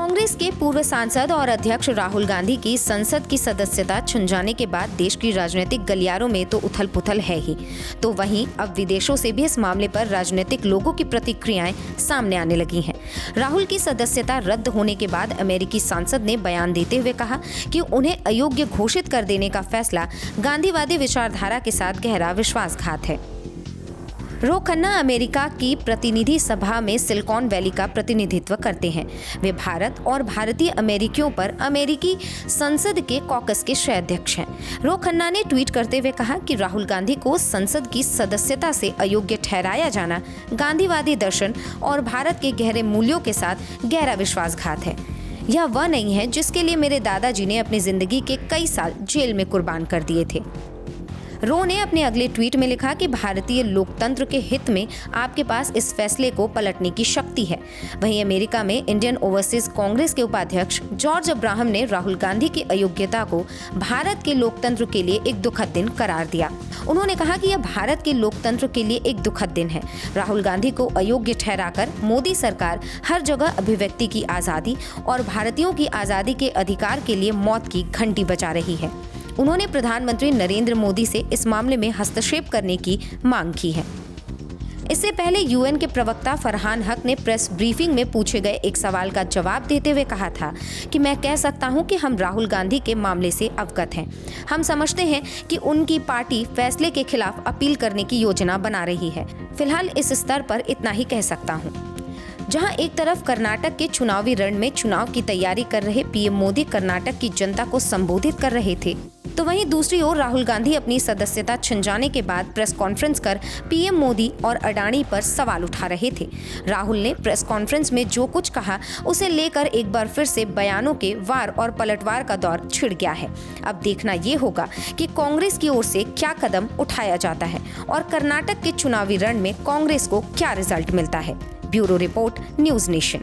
कांग्रेस के पूर्व सांसद और अध्यक्ष राहुल गांधी की संसद की सदस्यता छिन जाने के बाद देश की राजनीतिक गलियारों में तो उथल पुथल है ही, तो वहीं अब विदेशों से भी इस मामले पर राजनीतिक लोगों की प्रतिक्रियाएं सामने आने लगी हैं। राहुल की सदस्यता रद्द होने के बाद अमेरिकी सांसद ने बयान देते हुए कहा कि उन्हें अयोग्य घोषित कर देने का फैसला गांधीवादी विचारधारा के साथ गहरा विश्वासघात है। रो खन्ना अमेरिका की प्रतिनिधि सभा में सिलिकॉन वैली का प्रतिनिधित्व करते हैं। वे भारत और भारतीय अमेरिकियों पर अमेरिकी संसद के कॉकस के श्रेय अध्यक्ष हैं। रो खन्ना ने ट्वीट करते हुए कहा कि राहुल गांधी को संसद की सदस्यता से अयोग्य ठहराया जाना गांधीवादी दर्शन और भारत के गहरे मूल्यों के साथ गहरा विश्वासघात है। यह वह नहीं है जिसके लिए मेरे दादाजी ने अपनी जिंदगी के कई साल जेल में कुर्बान कर दिए थे। रो ने अपने अगले ट्वीट में लिखा कि भारतीय लोकतंत्र के हित में आपके पास इस फैसले को पलटने की शक्ति है। वहीं अमेरिका में इंडियन ओवरसीज कांग्रेस के उपाध्यक्ष जॉर्ज अब्राहम ने राहुल गांधी की अयोग्यता को भारत के लोकतंत्र के लिए एक दुखद दिन करार दिया। उन्होंने कहा कि यह भारत के लोकतंत्र के लिए एक दुखद दिन है। राहुल गांधी को अयोग्य ठहराकर मोदी सरकार हर जगह अभिव्यक्ति की आज़ादी और भारतीयों की आज़ादी के अधिकार के लिए मौत की घंटी बजा रही है। उन्होंने प्रधानमंत्री नरेंद्र मोदी से इस मामले में हस्तक्षेप करने की मांग की है। इससे पहले यूएन के प्रवक्ता फरहान हक ने प्रेस ब्रीफिंग में पूछे गए एक सवाल का जवाब देते हुए कहा था कि मैं कह सकता हूं कि हम राहुल गांधी के मामले से अवगत हैं। हम समझते हैं कि उनकी पार्टी फैसले के खिलाफ अपील करने की योजना बना रही है। फिलहाल इस स्तर पर इतना ही कह सकता हूं। जहां एक तरफ कर्नाटक के चुनावी रण में चुनाव की तैयारी कर रहे पीएम मोदी कर्नाटक की जनता को संबोधित कर रहे थे, तो वहीं दूसरी ओर राहुल गांधी अपनी सदस्यता छिन जाने के बाद प्रेस कॉन्फ्रेंस कर पीएम मोदी और अडानी पर सवाल उठा रहे थे। राहुल ने प्रेस कॉन्फ्रेंस में जो कुछ कहा उसे लेकर एक बार फिर से बयानों के वार और पलटवार का दौर छिड़ गया है। अब देखना ये होगा कि कांग्रेस की ओर से क्या कदम उठाया जाता है और कर्नाटक के चुनावी रण में कांग्रेस को क्या रिजल्ट मिलता है। Bureau report, news nation.